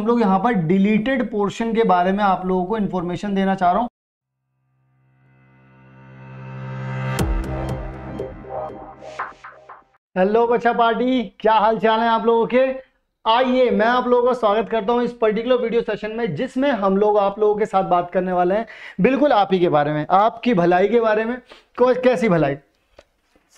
हम लोग यहाँ पर डिलीटेड पोर्शन के बारे में आप लोगों को इंफॉर्मेशन देना चाह रहा हूँ। हेलो बच्चा पार्टी, क्या हाल चाल है आप लोगों के। आइए मैं आप लोगों का स्वागत करता हूं इस पर्टिकुलर वीडियो सेशन में, जिसमें हम लोग आप लोगों के साथ बात करने वाले हैं बिल्कुल आप ही के बारे में, आपकी भलाई के बारे में। कैसी भलाई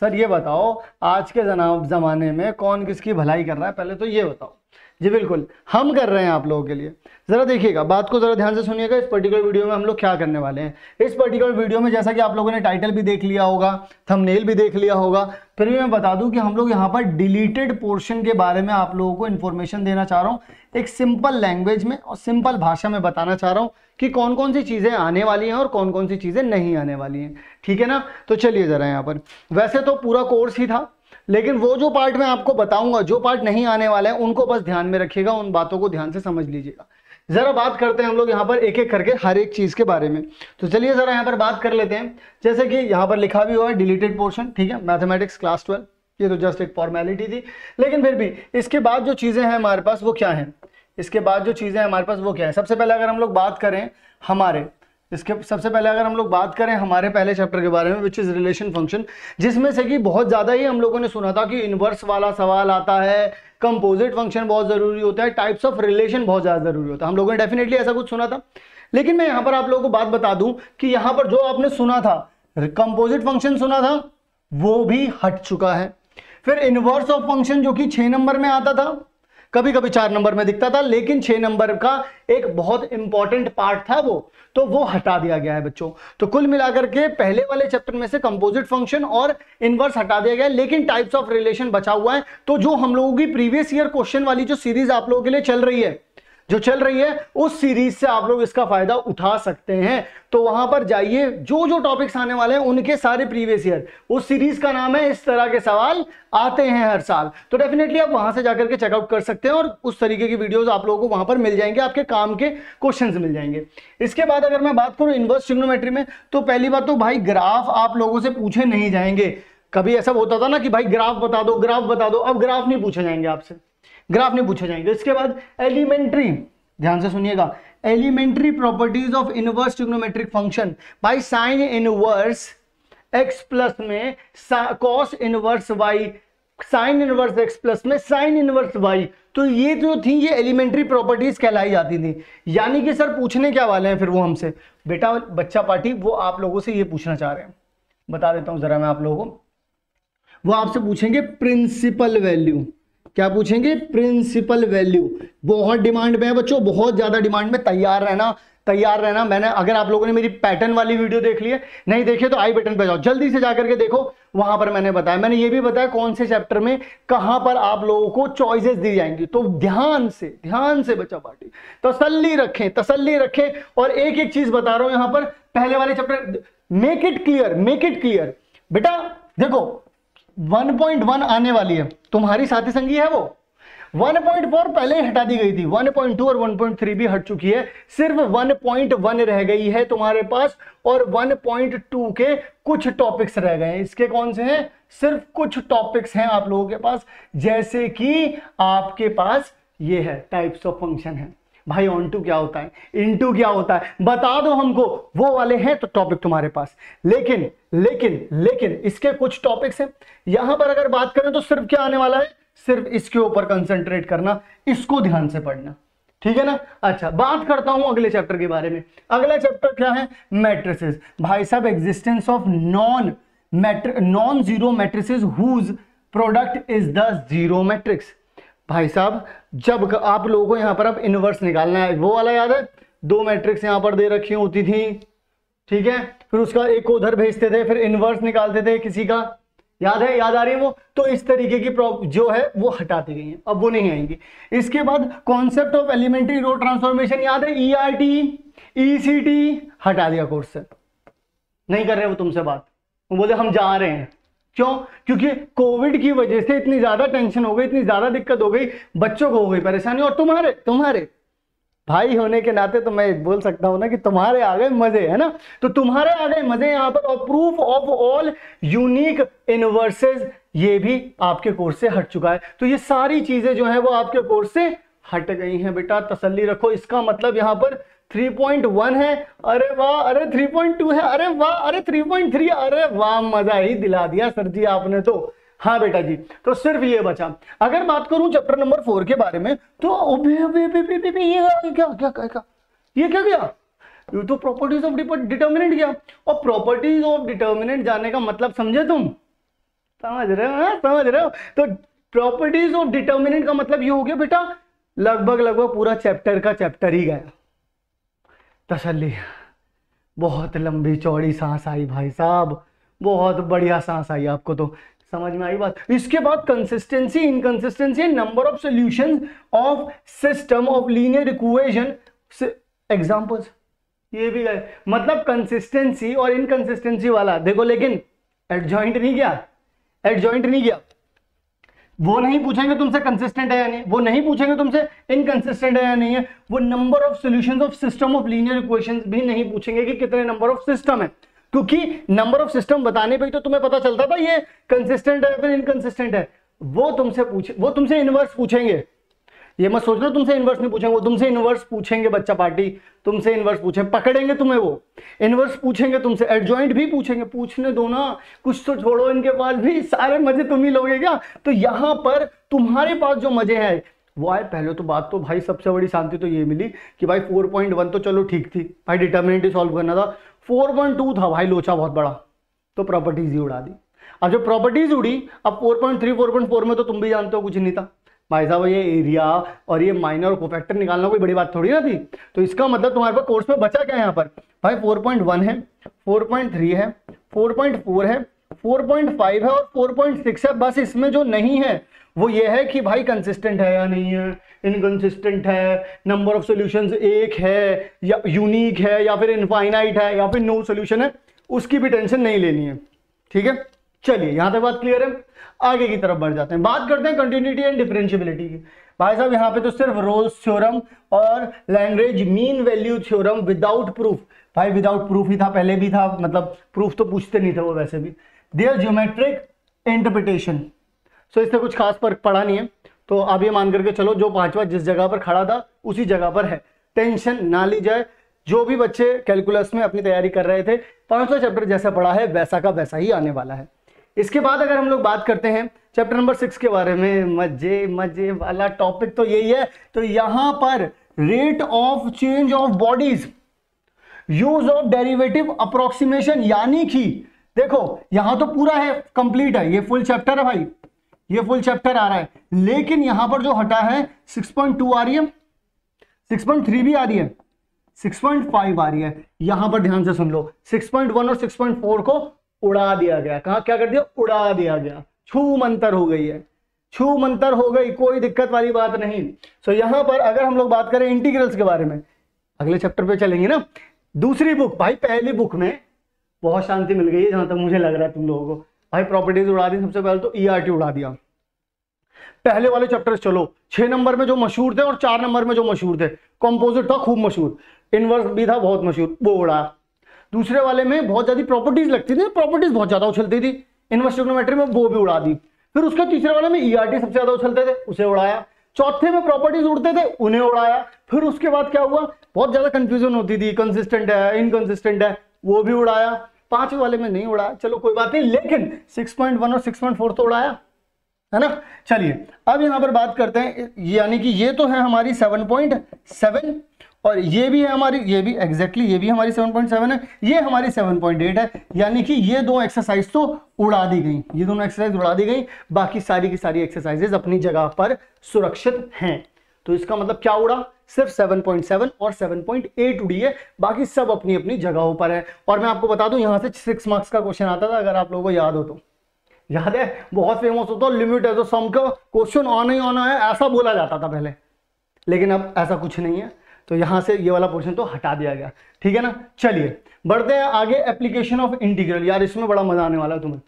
सर, ये बताओ आज के ज़माने में कौन किसकी भलाई कर रहा है, पहले तो ये बताओ। जी बिल्कुल हम कर रहे हैं आप लोगों के लिए। ज़रा देखिएगा, बात को ज़रा ध्यान से सुनिएगा। इस पर्टिकुलर वीडियो में हम लोग क्या करने वाले हैं। इस पर्टिकुलर वीडियो में जैसा कि आप लोगों ने टाइटल भी देख लिया होगा, थंबनेल भी देख लिया होगा, फिर भी मैं बता दूं कि हम लोग यहाँ पर डिलीटेड पोर्शन के बारे में आप लोगों को इन्फॉर्मेशन देना चाह रहा हूँ, एक सिंपल लैंग्वेज में और सिंपल भाषा में बताना चाह रहा हूँ कि कौन कौन सी चीज़ें आने वाली हैं और कौन कौन सी चीज़ें नहीं आने वाली हैं। ठीक है ना, तो चलिए ज़रा यहाँ पर, वैसे तो पूरा कोर्स ही था, लेकिन वो जो पार्ट मैं आपको बताऊंगा, जो पार्ट नहीं आने वाला है, उनको बस ध्यान में रखिएगा, उन बातों को ध्यान से समझ लीजिएगा। जरा बात करते हैं हम लोग यहाँ पर एक एक करके हर एक चीज के बारे में। तो चलिए जरा यहाँ पर बात कर लेते हैं। जैसे कि यहाँ पर लिखा भी हुआ है डिलीटेड पोर्शन, ठीक है, मैथमेटिक्स क्लास 12, ये तो जस्ट एक फॉर्मेलिटी थी, लेकिन फिर भी इसके बाद जो चीजें हैं हमारे पास वो क्या है, इसके बाद जो चीजें हमारे पास वो क्या है। सबसे पहले अगर हम लोग बात करें हमारे पहले चैप्टर के बारे में, विच इज रिलेशन फंक्शन, जिसमें से कि बहुत ज्यादा ही हम लोगों ने सुना था कि इनवर्स वाला सवाल आता है, कंपोजिट फंक्शन बहुत जरूरी होता है, टाइप्स ऑफ रिलेशन बहुत ज्यादा जरूरी होता है। हम लोगों ने डेफिनेटली ऐसा कुछ सुना था, लेकिन मैं यहाँ पर आप लोगों को बात बता दूं कि यहाँ पर जो आपने सुना था, कंपोजिट फंक्शन सुना था, वो भी हट चुका है। फिर इनवर्स ऑफ फंक्शन जो कि 6 नंबर में आता था, कभी कभी 4 नंबर में दिखता था, लेकिन 6 नंबर का एक बहुत इंपॉर्टेंट पार्ट था वो हटा दिया गया है बच्चों। तो कुल मिलाकर के पहले वाले चैप्टर में से कंपोजिट फंक्शन और इनवर्स हटा दिया गया है, लेकिन टाइप्स ऑफ रिलेशन बचा हुआ है। तो जो हम लोगों की प्रीवियस ईयर क्वेश्चन वाली जो सीरीज आप लोगों के लिए चल रही है, उस सीरीज से आप लोग इसका फायदा उठा सकते हैं। तो वहां पर जाइए, जो जो टॉपिक्स आने वाले हैं उनके सारे प्रीवियस ईयर, उस सीरीज का नाम है इस तरह के सवाल आते हैं हर साल। तो डेफिनेटली आप वहां से जाकर के चेकआउट कर सकते हैं और उस तरीके की वीडियोस आप लोगों को वहां पर मिल जाएंगे, आपके काम के क्वेश्चंस मिल जाएंगे। इसके बाद अगर मैं बात करूं इनवर्स ट्रिग्नोमेट्री में, तो पहली बात तो भाई ग्राफ आप लोगों से पूछे नहीं जाएंगे। कभी ऐसा होता था ना कि भाई ग्राफ बता दो, अब ग्राफ नहीं पूछे जाएंगे आपसे, ग्राफ नहीं पूछे जाएंगे। इसके बाद एलिमेंट्री, ध्यान से सुनिएगा, elementary properties of inverse trigonometric function. भाई साइन इनवर्स एक्स प्लस में cos inverse y, sine inverse x plus में साइन इनवर्स वाई। तो ये जो थी ये एलिमेंट्री प्रॉपर्टीज कहलाई जाती थी। यानी कि सर पूछने क्या वाले हैं फिर वो हमसे, बेटा बच्चा पार्टी वो आप लोगों से ये पूछना चाह रहे हैं, बता देता हूं जरा मैं आप लोगों को। वो आपसे पूछेंगे प्रिंसिपल वैल्यू। क्या पूछेंगे? Principal value. बहुत डिमांड में है बच्चों, बहुत ज्यादा डिमांड में, तैयार रहना। मैंने, अगर आप लोगों ने मेरी पैटर्न वाली वीडियो देख ली है, नहीं देखे तो आई बटन पे जाओ, जल्दी से जाकर के देखो, वहां पर मैंने बताया, मैंने ये भी बताया कौन से चैप्टर में कहां पर आप लोगों को चॉइसेस दी जाएंगी। तो ध्यान से बच्चा पार्टी तसल्ली रखें। और एक एक चीज बता रहा हूं यहां पर, पहले वाले चैप्टर, मेक इट क्लियर बेटा। देखो 1.1 आने वाली है, तुम्हारी साथी संगी है वो। 1.4 पहले ही हटा दी गई थी, 1.2 और 1.3 भी हट चुकी है, सिर्फ 1.1 रह गई है तुम्हारे पास, और 1.2 के कुछ टॉपिक्स रह गए हैं। इसके कौन से हैं? सिर्फ कुछ टॉपिक्स हैं आप लोगों के पास, जैसे कि आपके पास ये है टाइप्स ऑफ फंक्शन है। भाई ऑन टू क्या होता है, इनटू क्या होता है, बता दो हमको, वो वाले हैं तो टॉपिक तुम्हारे पास। लेकिन इसके कुछ टॉपिक्स हैं। यहां पर अगर बात करें तो सिर्फ क्या आने वाला है, सिर्फ इसके ऊपर कंसंट्रेट करना, इसको ध्यान से पढ़ना, ठीक है ना। अच्छा, बात करता हूं अगले चैप्टर के बारे में। अगला चैप्टर क्या है? मैट्रिसेस। भाई साहब, existence of non zero matrices whose product is the zero matrix. भाई साहब, जब आप लोगों को यहां पर अब इनवर्स निकालना है, वो वाला याद है, 2 मैट्रिक्स यहां पर दे रखी होती थी, ठीक है, फिर उसका एक को उधर भेजते थे, फिर इनवर्स निकालते थे किसी का, याद है, याद आ रही है वो। तो इस तरीके की जो है वो हटा दी गई है, अब वो नहीं आएंगी। इसके बाद concept of elementary row transformation याद है, ERT ECT हटा दिया कोर्स से, नहीं कर रहे वो तुमसे बात, वो बोले हम जा रहे हैं। क्यों? क्योंकि कोविड की वजह से इतनी ज्यादा टेंशन हो गई, इतनी ज्यादा दिक्कत हो गई, बच्चों को हो गई परेशानी, और तुम्हारे भाई होने के नाते तो मैं बोल सकता हूं ना कि तुम्हारे आ गए मजे, है ना। तो तुम्हारे आ गए मजे यहां पर। और proof of all unique inverses, ये भी आपके कोर्स से हट चुका है। तो ये सारी चीजें जो है वो आपके कोर्स से हट गई हैं बेटा, तसल्ली रखो। इसका मतलब यहाँ पर 3.1 है, अरे वाह, अरे 3.2 है, अरे वाह, अरे 3.3, अरे वाह, मजा ही दिला दिया सर जी आपने तो। हाँ बेटा जी, तो सिर्फ ये बचा। अगर बात करूं चैप्टर नंबर 4 के बारे में तो ये क्या गया, ये तो प्रॉपर्टीज ऑफ डिटर्मिनेंट गया। और प्रॉपर्टीज ऑफ डिटर्मिनेंट जाने का मतलब समझे तुम, समझ रहे हो, समझ रहे हो? तो प्रॉपर्टीज ऑफ डिटर्मिनेंट का मतलब ये हो गया बेटा, लगभग पूरा चैप्टर का चैप्टर ही गया। तसल्ली, बहुत लंबी चौड़ी सांस आई भाई साहब, बहुत बढ़िया सांस आई आपको, तो समझ में आई बात। इसके बाद consistency, inconsistency, number of solutions of system of linear equation, examples, ये भी गए। मतलब कंसिस्टेंसी और इनकंसिस्टेंसी वाला देखो, लेकिन एडजॉइंट नहीं किया, एडजॉइंट नहीं किया। वो नहीं पूछेंगे तुमसे कंसिस्टेंट है या नहीं, वो नहीं पूछेंगे तुमसे इनकंसिस्टेंट है या नहीं है, वो number of solutions of system of linear equations भी नहीं पूछेंगे कि कितने नंबर ऑफ सिस्टम है, क्योंकि नंबर ऑफ सिस्टम बताने पे ही तो तुम्हें पता चलता था ये कंसिस्टेंट है फिर इनकंसिस्टेंट है। वो तुमसे इनवर्स पूछेंगे, ये मत सोचना तुमसे इनवर्स नहीं पूछेंगे, वो तुमसे इनवर्स पूछेंगे बच्चा पार्टी, तुमसे इनवर्स पूछेंगे, पकड़ेंगे तुम्हें, वो इनवर्स पूछेंगे तुमसे, एडजॉइंट भी पूछेंगे, पूछने दो ना, कुछ तो छोड़ो, इनके पास भी सारे मजे तुम ही लोगे क्या। तो यहां पर तुम्हारे पास जो मजे हैं वो आए। पहले तो बात तो भाई सबसे बड़ी शांति तो ये मिली कि भाई 4.1 तो चलो ठीक थी भाई, डिटर्मिनेंट ही सॉल्व करना था। 4.2 था भाई, लोचा बहुत बड़ा, तो प्रॉपर्टीज ही उड़ा दी। अब जब प्रॉपर्टीज उड़ी, अब 4.3 4.4 में तो तुम भी जानते हो कुछ नहीं था भाई साहब, ये एरिया और ये माइनर और कोफैक्टर निकालना कोई बड़ी बात थोड़ी ना थी। तो इसका मतलब तुम्हारे पास कोर्स में बचा क्या है यहाँ पर भाई, 4.1 है, 4.3 है, 4.4 है, 4.5 है और 4.6 है। बस इसमें जो नहीं है वो ये है कि भाई कंसिस्टेंट है या नहीं है, इनकंसिस्टेंट है, नंबर ऑफ सॉल्यूशंस एक है या यूनिक है या फिर इनफाइनाइट है या फिर नो सॉल्यूशन है, उसकी भी टेंशन नहीं लेनी है। ठीक है, चलिए यहां तक बात क्लियर है। आगे की तरफ बढ़ जाते हैं, बात करते हैं कंटिन्यूटी एंड डिफरेंशिएबिलिटी की। भाई साहब यहाँ पे तो सिर्फ रोल्स थ्योरम और Lagrange mean value theorem without proof, भाई विदाउट प्रूफ ही था, पहले भी था, मतलब प्रूफ तो पूछते नहीं थे वो वैसे भी। देयर ज्योमेट्रिक इंटरप्रिटेशन, सो इससे कुछ खास फर्क पड़ा नहीं है। तो आप ये मान करके चलो जो पांचवा जिस जगह पर खड़ा था उसी जगह पर है, टेंशन ना ली जाए। जो भी बच्चे कैलकुलस में अपनी तैयारी कर रहे थे, पांचवा चैप्टर जैसा पढ़ा है वैसा का वैसा ही आने वाला है। इसके बाद अगर हम लोग बात करते हैं चैप्टर नंबर 6 के बारे में, मजे वाला टॉपिक तो यही है। तो यहां पर rate of change of bodies, use of derivative approximation, यानी कि देखो यहां तो पूरा है, कंप्लीट है, ये फुल चैप्टर है भाई, ये फुल चैप्टर आ रहा है, लेकिन यहां पर जो हटा है 6.2 आ रही है, 6.3 भी आ रही है, 6.5 आ रही है। यहां पर ध्यान से सुन लो, 6.1 और 6.4 को उड़ा दिया गया। कहा क्या कर दिया, उड़ा दिया गया, छू मंतर हो गई है, छू मंतर हो गई, कोई दिक्कत वाली बात नहीं। सो यहां पर अगर हम लोग बात करें इंटीग्रल्स के बारे में, अगले चैप्टर पे चलेंगे ना। दूसरी बुक भाई, पहली बुक में बहुत शांति मिल गई है जहां तक मुझे लग रहा है तुम लोगों को। भाई प्रॉपर्टीज उड़ा दी, सबसे पहले तो ERT उड़ा दिया। पहले वाले चैप्टर चलो 6 नंबर में जो मशहूर थे और 4 नंबर में जो मशहूर थे, कंपोजिट था खूब मशहूर, इनवर्स भी था बहुत मशहूर, वो उड़ा। दूसरे वाले में बहुत ज्यादा प्रॉपर्टीज लगती थी, प्रॉपर्टीज बहुत ज्यादा उछलती थी इनवर्स ट्रिग्नोमेट्री में, वो भी उड़ा दी। फिर उसके तीसरे वाले में ERT सबसे ज्यादा उछलते थे, उसे उड़ाया। चौथे में प्रॉपर्टीज उड़ते थे, उन्हें उड़ाया। फिर उसके बाद क्या हुआ, बहुत ज्यादा कंफ्यूजन होती थी, कंसिस्टेंट है इनकंसिस्टेंट है, वो भी उड़ाया। पांचवें वाले में नहीं उड़ाया, चलो कोई बात नहीं, लेकिन 6.1 और 6.4 तो उड़ाया है ना। चलिए अब यहां पर बात करते हैं, यानी कि ये तो है हमारी 7.7 और ये भी है हमारी, ये भी एग्जैक्टली ये भी हमारी 7.7 है, ये हमारी 7.8 है। यानी कि ये दो एक्सरसाइज तो उड़ा दी गई, ये दोनों एक्सरसाइज उड़ा दी गई, बाकी सारी की सारी एक्सरसाइजेज अपनी जगह पर सुरक्षित हैं। तो इसका मतलब क्या उड़ा, सिर्फ 7.7 और 7.8 उड़ी है, बाकी सब अपनी अपनी जगहों पर है। और मैं आपको बता दूं यहां से 6 मार्क्स का क्वेश्चन आता था, अगर आप लोगों को याद हो तो, याद है, बहुत फेमस होता, लिमिट है तो सम का क्वेश्चन आना ही आना है, ऐसा बोला जाता था पहले, लेकिन अब ऐसा कुछ नहीं है। तो यहां से ये वाला पोर्शन तो हटा दिया गया, ठीक है ना। चलिए बढ़ते हैं आगे, एप्लीकेशन ऑफ इंटीग्रल। यार इसमें बड़ा मजा आने वाला है तुम्हें।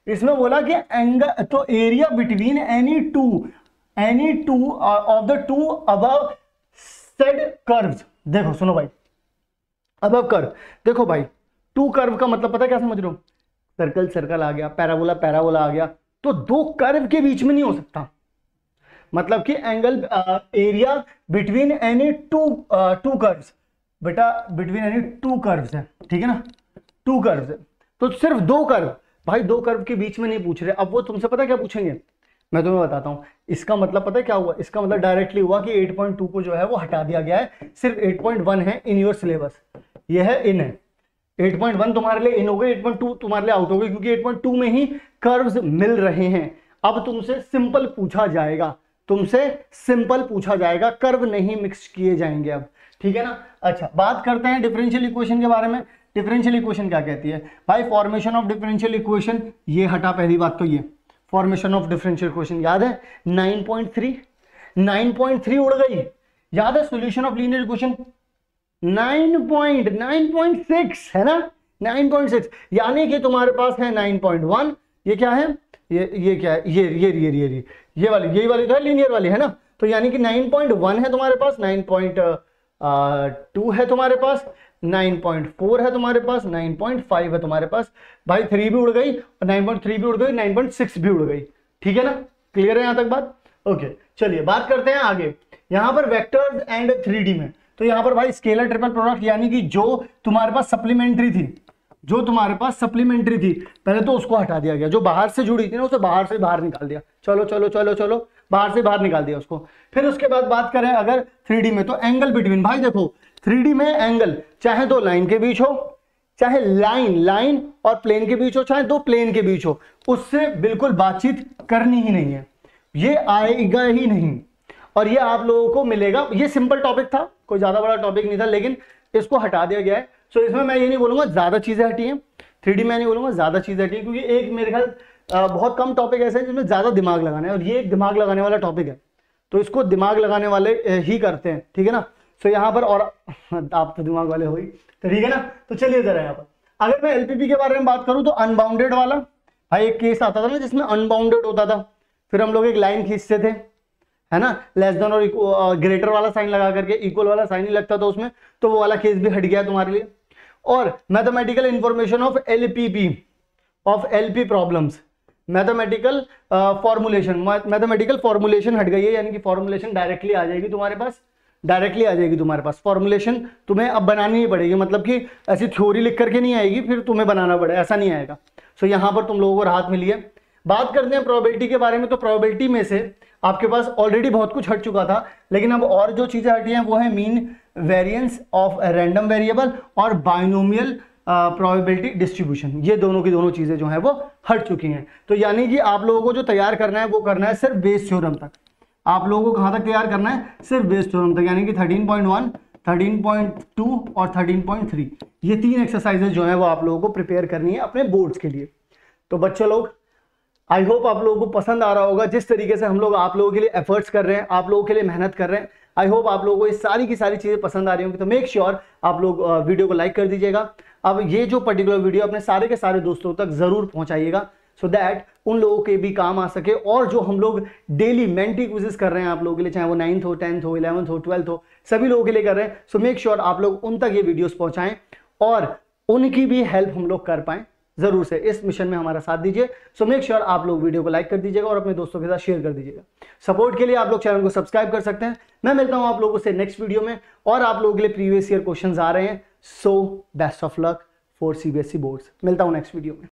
इसमें बोला कि एंगल, तो area between any two of the two above said curves. देखो सुनो भाई, अबव कर्व, देखो भाई टू कर्व का मतलब पता है क्या समझ रहे हो, सर्कल सर्कल आ गया, पैराबोला पैराबोला आ गया, तो दो कर्व के बीच में नहीं हो सकता। मतलब कि angle area between any two curves, बेटा बिटवीन एनी टू कर्व्स है, ठीक है ना, टू कर्व्स है, तो सिर्फ दो कर्व, भाई दो कर्व के बीच में नहीं पूछ रहे। अब वो तुमसे पता क्या पूछेंगे, मैं तुम्हें बताता हूं। इसका मतलब पता है क्या हुआ, इसका मतलब डायरेक्टली हुआ कि 8.2 को जो है वो हटा दिया गया है, सिर्फ 8.1 है इन योर सिलेबस, ये है इन है, 8.1 तुम्हारे लिए इन हो गई, 8.2 तुम्हारे लिए आउट हो गई, क्योंकि 8.2 में ही कर्व्स मिल रहे हैं। अब तुमसे सिंपल पूछा जाएगा, तुमसे सिंपल पूछा जाएगा, कर्व नहीं मिक्स किए जाएंगे अब, ठीक है ना। अच्छा, बात करते हैं डिफरेंशियल इक्वेशन के बारे में। डिफरेंशियल इक्वेशन क्या कहती है भाई, फॉर्मेशन ऑफ डिफरेंशियल इक्वेशन, ये हटा पहली बात तो, ये फॉर्मेशन ऑफ डिफरेंशियल इक्वेशन याद है 9.3 उड़ गई, याद है सॉल्यूशन ऑफ लीनियर इक्वेशन 9.6 है ना, 9.6, यानी कि तुम्हारे पास है 9.1, ये क्या है, ये क्या है, ये वाली, यही वाली तो है लीनियर वाली, है ना। तो यानी कि 9.1 है तुम्हारे पास, 9.2 है तुम्हारे पास, 9.4 है तुम्हारे पास, 9.5 है तुम्हारे पास, भाई 3 भी उड़ गई, 9.3 भी उड़ गई, 9.6 भी उड़ गई, ठीक है ना। क्लियर है यहां तक बात, ओके। चलिए बात करते हैं आगे, यहां पर वेक्टर्स एंड 3D में। तो यहां पर भाई स्केलर ट्रिपल प्रोडक्ट, यानी कि जो तुम्हारे पास सप्लीमेंट्री थी, जो तुम्हारे पास सप्लीमेंट्री थी, पहले तो उसको हटा दिया गया, जो बाहर से जुड़ी थी ना उसे बाहर से बाहर निकाल दिया, चलो चलो चलो चलो बाहर से बाहर निकाल दिया उसको। फिर उसके बाद बात करें अगर 3D में, तो एंगल बिटवीन, भाई देखो 3D में एंगल चाहे दो लाइन के बीच हो, चाहे लाइन और प्लेन के बीच हो, चाहे दो प्लेन के बीच हो, उससे बिल्कुल बातचीत करनी ही नहीं है, ये आएगा ही नहीं, और ये आप लोगों को मिलेगा। ये सिंपल टॉपिक था, कोई ज्यादा बड़ा टॉपिक नहीं था, लेकिन इसको हटा दिया गया है। सो इसमें मैं ये नहीं बोलूंगा ज्यादा चीजें हटी हैं, 3D में नहीं बोलूंगा ज्यादा चीजें हटी हैं, क्योंकि एक मेरे ख्याल बहुत कम टॉपिक ऐसे हैं जिसमें ज्यादा दिमाग लगाना है, और ये एक दिमाग लगाने वाला टॉपिक है, तो इसको दिमाग लगाने वाले ही करते हैं, ठीक है ना। सो यहाँ पर, और आप तो दिमाग वाले हो ही, तो ठीक है ना। तो चलिए जरा यहाँ पर अगर मैं एलपीपी के बारे में बात करूं, तो अनबाउंडेड वाला भाई एक केस आता था ना जिसमें अनबाउंडेड होता था, फिर हम लोग एक लाइन खींचते थे, है ना, लेस देन और ग्रेटर वाला साइन लगा करके, इक्वल वाला साइन ही लगता था उसमें, तो वो वाला केस भी हट गया तुम्हारे लिए। और mathematical information of LPP, of LP problems, mathematical formulation हट गई है, यानी कि फॉर्मुलेशन डायरेक्टली आ जाएगी तुम्हारे पास, फॉर्मुलेशन तुम्हें अब बनानी ही पड़ेगी, मतलब कि ऐसी थ्योरी लिख करके नहीं आएगी, फिर तुम्हें बनाना पड़े, ऐसा नहीं आएगा। सो यहाँ पर तुम लोगों को राहत मिली है। बात करते हैं प्रोबेबिलिटी के बारे में, तो प्रोबेबिलिटी में से आपके पास ऑलरेडी बहुत कुछ हट चुका था, लेकिन अब और जो चीजें हटी हैं वो है mean variance of random variable और बाइनोमियल प्रोबेबिलिटी डिस्ट्रीब्यूशन, ये दोनों की दोनों चीजें जो हैं वो हट चुकी हैं। तो यानी कि आप लोगों को जो तैयार करना है वो करना है सिर्फ बेस थ्योरम तक, आप लोगों को कहां तक तैयार करना है, सिर्फ बेस थ्योरम तक, यानी कि 13.1, 13.2 और 13.3, ये 3 एक्सरसाइजेज जो है वो आप लोगों को प्रिपेयर करनी है अपने बोर्ड्स के लिए। तो बच्चे लोग, आई होप आप लोगों को पसंद आ रहा होगा जिस तरीके से हम लोग आप लोगों के लिए एफर्ट्स कर रहे हैं, आप लोगों के लिए मेहनत कर रहे हैं। आई होप आप लोगों को ये सारी की सारी चीजें पसंद आ रही होंगी, तो मेक श्योर आप लोग वीडियो को लाइक कर दीजिएगा। अब ये जो पर्टिकुलर वीडियो अपने सारे के सारे दोस्तों तक जरूर पहुंचाइएगा, सो दैट उन लोगों के भी काम आ सके। और जो हम लोग डेली मेंटी क्विज़ेस कर रहे हैं आप लोगों के लिए, चाहे वो 9th हो, 10th हो, 11th हो, 12th हो, सभी लोगों के लिए कर रहे हैं। सो मेक श्योर आप लोग उन तक ये वीडियोस पहुंचाएं और उनकी भी हेल्प हम लोग कर पाएं, जरूर से इस मिशन में हमारा साथ दीजिए। सो मेक श्योर आप लोग वीडियो को लाइक कर दीजिएगा और अपने दोस्तों के साथ शेयर कर दीजिएगा। सपोर्ट के लिए आप लोग चैनल को सब्सक्राइब कर सकते हैं। मैं मिलता हूं आप लोगों से नेक्स्ट वीडियो में, और आप लोगों के लिए प्रीवियस ईयर क्वेश्चंस आ रहे हैं। So best of luck for CBSE boards. मिलता हूं नेक्स्ट वीडियो में।